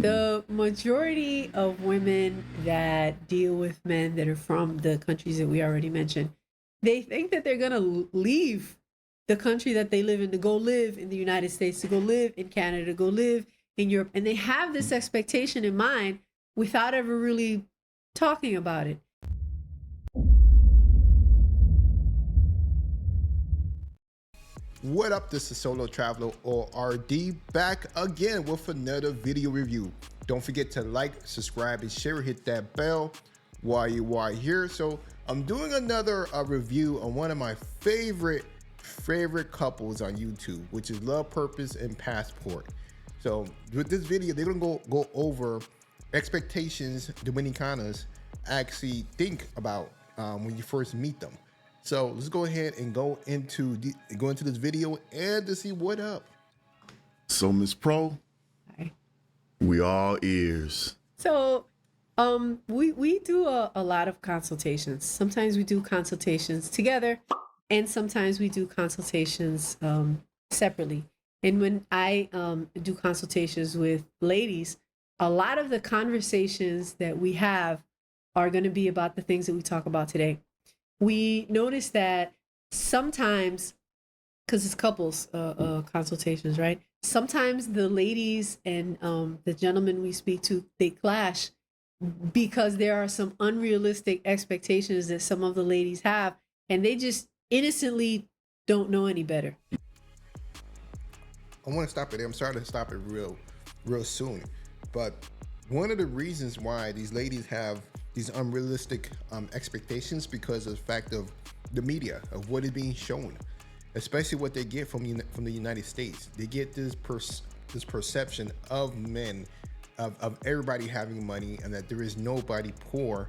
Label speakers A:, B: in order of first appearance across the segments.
A: The majority of women that deal with men that are from the countries that we already mentioned, they think that they're gonna leave the country that they live in to go live in the United States, to go live in Canada, to go live in Europe, and they have this expectation in mind without ever really talking about it.
B: What up, this is Solo Traveler or RD back again with another video review. Don't forget to like, subscribe, and share. Hit that bell while you are here. So I'm doing another review on one of my favorite couples on YouTube, which is Love, Purpose, and Passport. So with this video, they're gonna go over expectations Dominicanas actually think about when you first meet them. So let's go ahead and go into this video and to see what up.
C: So Miss Pro,
A: Hi.
C: we all ears.
A: So we do a lot of consultations. Sometimes we do consultations together, and sometimes we do consultations separately. And when I do consultations with ladies, a lot of the conversations that we have are going to be about the things that we talk about today. We notice that sometimes, because it's couples consultations, right? Sometimes the ladies and the gentlemen we speak to, they clash because there are some unrealistic expectations that some of the ladies have, and they just innocently don't know any better.
B: I want to stop it there. I'm sorry to stop it real soon, but one of the reasons why these ladies have these unrealistic expectations because of the fact of the media, of what is being shown, especially what they get from the United States. They get this perception of men, of everybody having money, and that there is nobody poor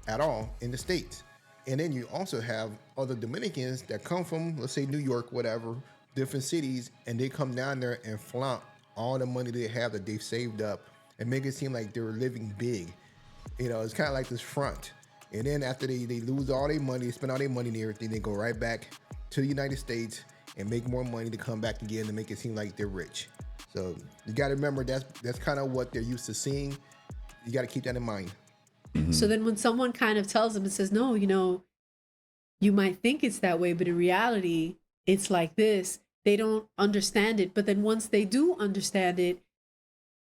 B: at all in the States. And then you also have other Dominicans that come from, let's say, New York, whatever, different cities, and they come down there and flaunt all the money they have that they've saved up and make it seem like they're living big. You know, it's kind of like this front. And then after they lose all their money, spend all their money and everything, they go right back to the United States and make more money to come back again and make it seem like they're rich. So you got to remember that's kind of what they're used to seeing. You got to keep that in mind.
A: So then when someone kind of tells them and says, no, you know, you might think it's that way, but in reality, it's like this, they don't understand it. But then once they do understand it,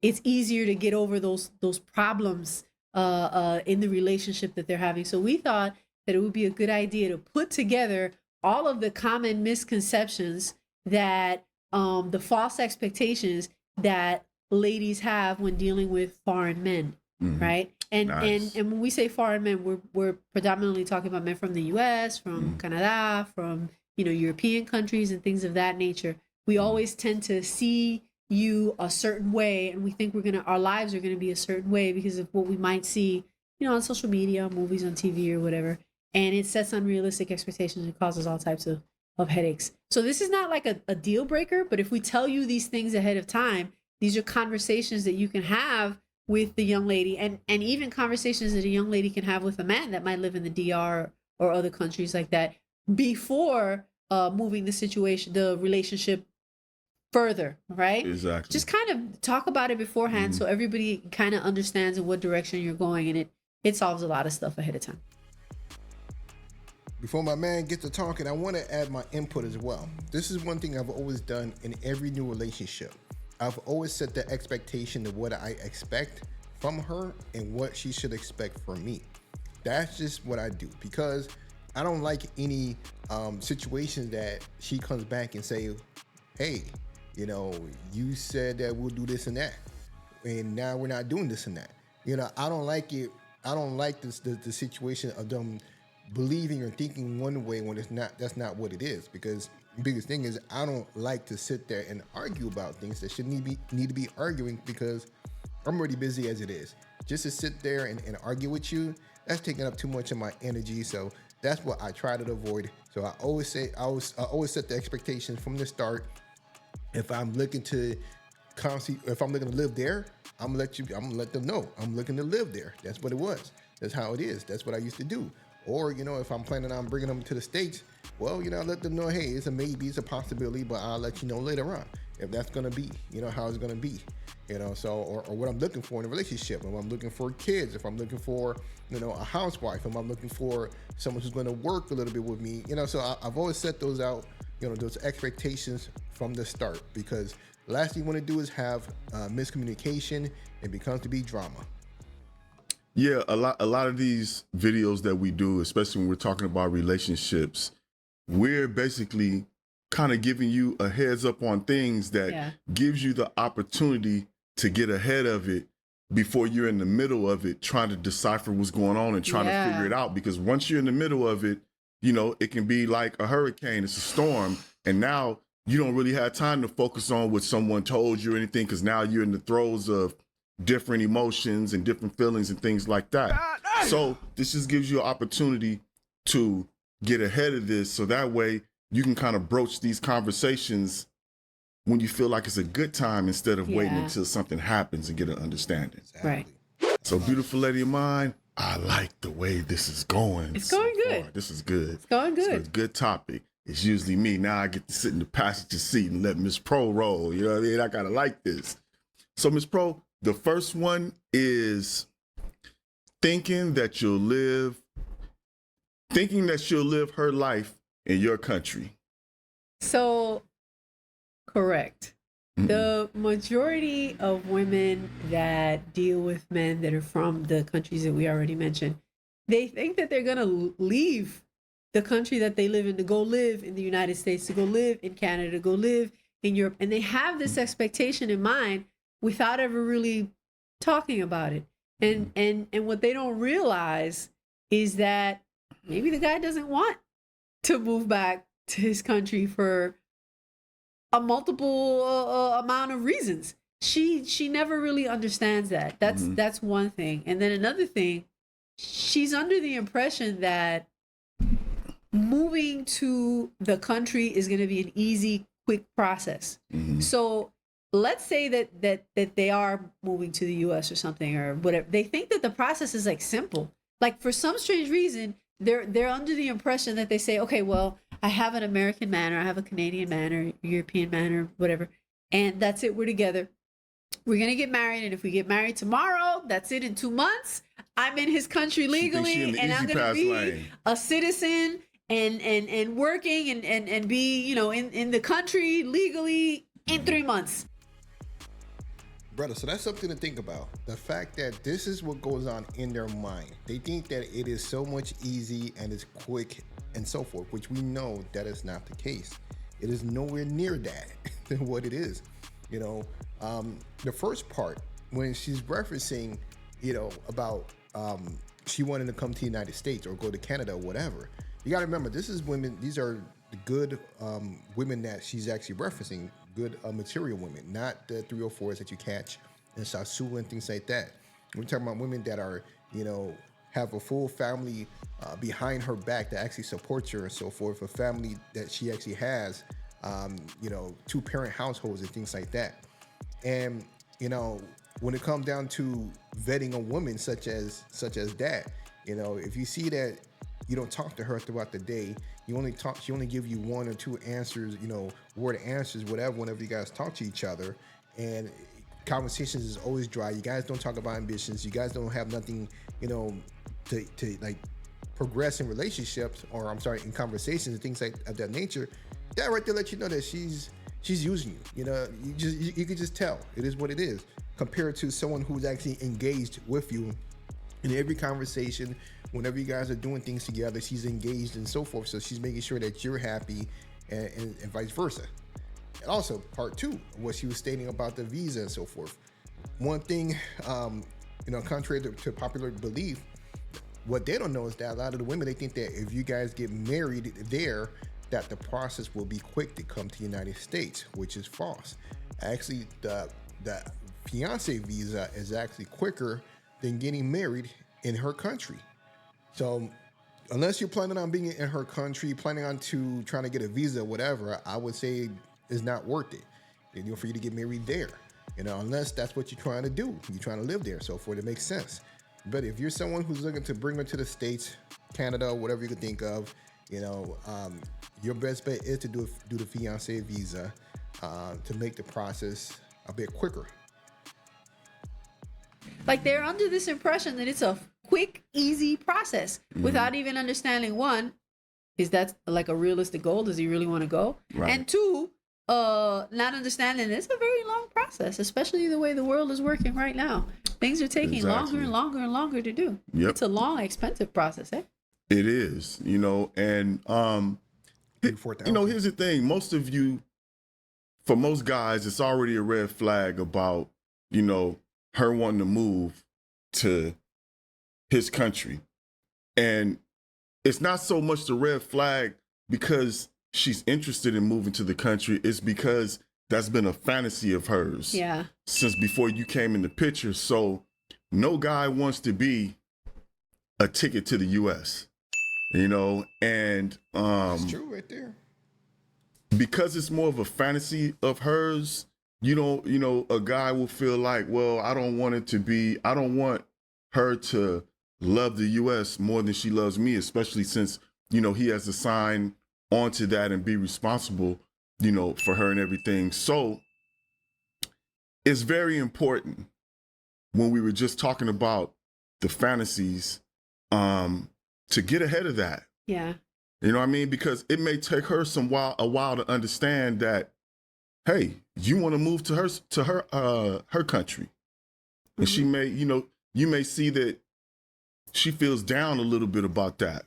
A: it's easier to get over those problems in the relationship that they're having. So we thought that it would be a good idea to put together all of the common misconceptions that the false expectations that ladies have when dealing with foreign men, right? And,
C: Nice.
A: and when we say foreign men, we're predominantly talking about men from the US, from Canada, from, you know, European countries and things of that nature. We always tend to see you a certain way, and we think our lives are gonna be a certain way because of what we might see, you know, on social media, movies, on TV, or whatever. And it sets unrealistic expectations and causes all types of headaches. So this is not like a deal breaker, but if we tell you these things ahead of time, these are conversations that you can have with the young lady, and even conversations that a young lady can have with a man that might live in the DR or other countries like that before moving the relationship further, right?
C: Exactly.
A: Just kind of talk about it beforehand so everybody kind of understands in what direction you're going, and it solves a lot of stuff ahead of time.
B: Before my man gets to talking, I want to add my input as well. This is one thing I've always done in every new relationship. I've always set the expectation of what I expect from her and what she should expect from me. That's just what I do, because I don't like any situations that she comes back and say, hey, you know, you said that we'll do this and that, and now we're not doing this and that. You know, I don't like it. I don't like the situation of them believing or thinking one way when that's not what it is. Because the biggest thing is, I don't like to sit there and argue about things that shouldn't need to be arguing, because I'm already busy as it is. Just to sit there and argue with you, that's taking up too much of my energy. So that's what I try to avoid. So I always set the expectations from the start. If I'm looking to live there, I'm gonna let them know I'm looking to live there. That's what it was. That's how it is. That's what I used to do. Or, you know, if I'm planning on bringing them to the States, well, you know, I let them know, hey, it's a maybe, it's a possibility, but I'll let you know later on. if that's gonna be, how it's gonna be, so, or what I'm looking for in a relationship, if I'm looking for kids, if I'm looking for, a housewife, if I'm looking for someone who's gonna work a little bit with me, so I've always set those out, those expectations from the start, because the last thing you wanna do is have miscommunication and becomes to be drama.
C: Yeah, a lot of these videos that we do, especially when we're talking about relationships, we're basically kind of giving you a heads up on things that gives you the opportunity to get ahead of it before you're in the middle of it, trying to decipher what's going on and trying to figure it out. Because once you're in the middle of it, it can be like a hurricane, it's a storm, and now you don't really have time to focus on what someone told you or anything, because now you're in the throes of different emotions and different feelings and things like that. So this just gives you an opportunity to get ahead of this, so that way you can kind of broach these conversations when you feel like it's a good time, instead of waiting until something happens and get an understanding.
B: Exactly.
A: Right.
C: So, beautiful lady of mine, I like the way this is going.
A: It's going good.
C: This is good.
A: It's going good.
C: It's a good topic. It's usually me. Now I get to sit in the passenger seat and let Miss Pro roll. You know what I mean? I gotta like this. So, Miss Pro, the first one is thinking that she'll live her life in your country.
A: So, correct.
C: Mm-hmm.
A: The majority of women that deal with men that are from the countries that we already mentioned, they think that they're going to leave the country that they live in to go live in the United States, to go live in Canada, to go live in Europe. And they have this expectation in mind without ever really talking about it. And what they don't realize is that maybe the guy doesn't want to move back to his country for a multiple amount of reasons. She never really understands that. That's one thing. And then another thing, she's under the impression that moving to the country is going to be an easy, quick process. Mm-hmm. So let's say that they are moving to the US or something or whatever. They think that the process is like simple. Like for some strange reason, they're under the impression that they say, okay, well, I have an American man, or I have a Canadian man, or European man, or whatever, and that's it. We're together. We're gonna get married, and if we get married tomorrow, that's it. In 2 months, I'm in his country legally, and I'm gonna be a citizen and working and be in the country legally in 3 months.
B: Brother, so that's something to think about. The fact that this is what goes on in their mind. They think that it is so much easy and it's quick and so forth, which we know that is not the case. It is nowhere near that than what it is. The first part, when she's referencing, about she wanted to come to the United States or go to Canada or whatever, you got to remember, this is women, these are the good women that she's actually referencing, good material women, not the 304s that you catch in Sasu and things like that. We're talking about women that are, have a full family behind her back that actually supports her and so forth, a family that she actually has, 2-parent households and things like that. And, when it comes down to vetting a woman such as that, if you see that you don't talk to her throughout the day, she only give you 1 or 2 answers, word answers, whatever, whenever you guys talk to each other, and conversations is always dry. You guys don't talk about ambitions. You guys don't have nothing, to like progress in relationships, or I'm sorry, in conversations and things like of that nature. That right there let you know that she's using you. You can just tell. It is what it is, compared to someone who's actually engaged with you in every conversation. Whenever you guys are doing things together, she's engaged and so forth. So she's making sure that you're happy, and vice versa. And also, part 2, what she was stating about the visa and so forth. One thing, contrary to popular belief, what they don't know is that a lot of the women, they think that if you guys get married there, that the process will be quick to come to the United States, which is false. Actually, the fiance visa is actually quicker than getting married in her country. So unless you're planning on being in her country, planning on trying to get a visa or whatever, I would say it's not worth it, for you to get married there, unless that's what you're trying to do. You're trying to live there, so forth. It makes sense. But if you're someone who's looking to bring her to the States, Canada, whatever you can think of, your best bet is to do the fiance visa. to make the process a bit quicker.
A: Like they're under this impression that it's a quick, easy process without even understanding, one, is that like a realistic goal? Does he really want to go?
C: Right.
A: And two, not understanding it's a very long process, especially the way the world is working right now. Things are taking longer and longer and longer to do.
C: Yep.
A: It's a long, expensive process, eh?
C: It is, you know, and you know, here's the thing. For most guys, it's already a red flag about, you know, her wanting to move to his country. And it's not so much the red flag because she's interested in moving to the country. It's because that's been a fantasy of hers since before you came in the picture. So no guy wants to be a ticket to the US, you know, and
B: that's true right there.
C: Because it's more of a fantasy of hers, you know, a guy will feel like, well, I don't want her to love the US more than she loves me, especially since, you know, he has to sign onto that and be responsible, you know, for her and everything. So it's very important when we were just talking about the fantasies, to get ahead of that.
A: Yeah.
C: You know what I mean? Because it may take her a while to understand that, hey, you want to move to her country. And she may, you know, you may see that she feels down a little bit about that.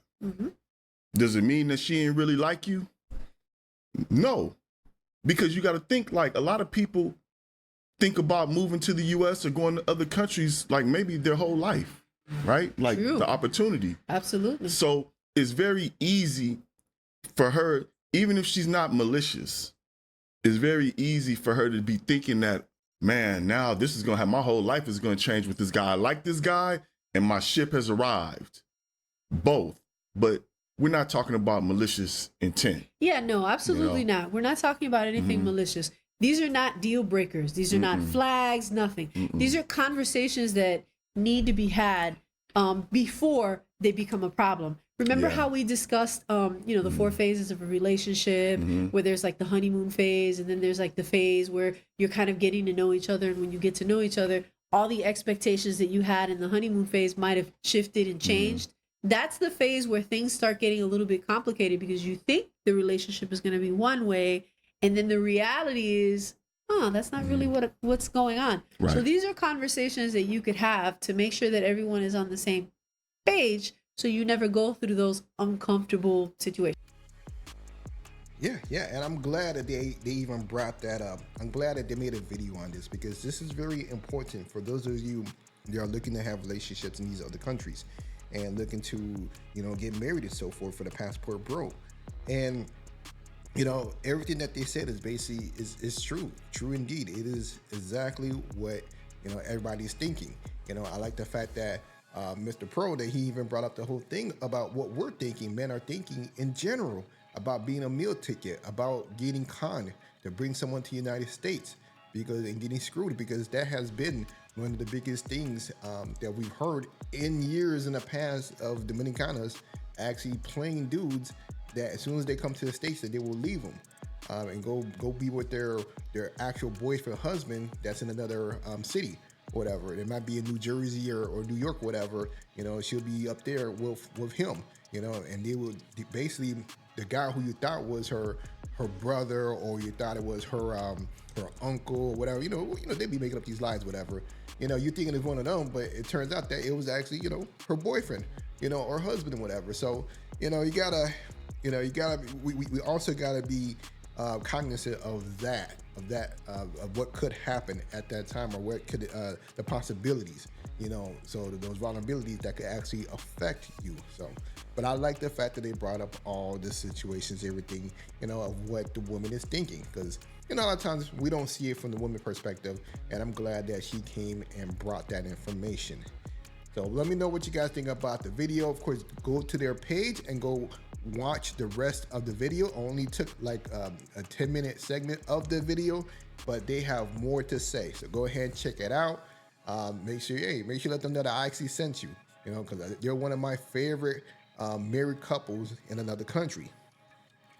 C: Does it mean that she ain't really like you? No, because you got to think, like, a lot of people think about moving to the US or going to other countries like maybe their whole life, right? Like the opportunity.
A: Absolutely.
C: So it's very easy for her, even if she's not malicious, it's very easy for her to be thinking that, man, now this is going to have, my whole life is going to change with this guy. I like this guy and my ship has arrived. Both. But we're not talking about malicious intent.
A: Yeah, no, absolutely not. We're not talking about anything malicious. These are not deal breakers. These are not flags, nothing. These are conversations that need to be had before they become a problem. Remember how we discussed, you know, the 4 phases of a relationship, where there's like the honeymoon phase, and then there's like the phase where you're kind of getting to know each other. And when you get to know each other, all the expectations that you had in the honeymoon phase might have shifted and changed. That's the phase where things start getting a little bit complicated because you think the relationship is going to be one way, and then the reality is, oh, that's not really what's going on.
C: Right.
A: So these are conversations that you could have to make sure that everyone is on the same page, so you never go through those uncomfortable situations.
B: Yeah, and I'm glad that they even brought that up. I'm glad that they made a video on this because this is very important for those of you that are looking to have relationships in these other countries and looking to, you know, get married and so forth for the passport bro. And, you know, everything that they said is basically is true indeed. It is exactly what, you know, everybody's thinking. You know, I like the fact that Mr. Pro, that he even brought up the whole thing about what we're thinking, men are thinking in general, about being a meal ticket, about getting conned to bring someone to the United States and getting screwed, because that has been one of the biggest things that we've heard in years in the past of Dominicanas actually playing dudes that as soon as they come to the States that they will leave them and go be with their actual boyfriend, husband that's in another city. Whatever, it might be in New Jersey or New York, whatever, you know, she'll be up there with him, you know, and they will basically, the guy who you thought was her brother, or you thought it was her uncle, or whatever, you know, they'd be making up these lies, whatever, you know, you're thinking it's one of them, but it turns out that it was actually, you know, her boyfriend, you know, or husband and whatever. So, you know, we also gotta be cognizant of that, of what could happen at that time, or what could the possibilities, you know, so those vulnerabilities that could actually affect you. So, but I like the fact that they brought up all the situations, everything, you know, of what the woman is thinking, because, you know, a lot of times we don't see it from the woman perspective, and I'm glad that she came and brought that information. So let me know what you guys think about the video. Of course, go to their page and go watch the rest of the video. Only took like a 10-minute segment of the video, but they have more to say. So go ahead and check it out. Make sure you let them know that I actually sent you, you know, because they're one of my favorite married couples in another country.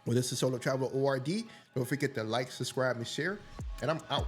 B: Well, this is Solo Travel ORD. Don't forget to like, subscribe, and share. And I'm out.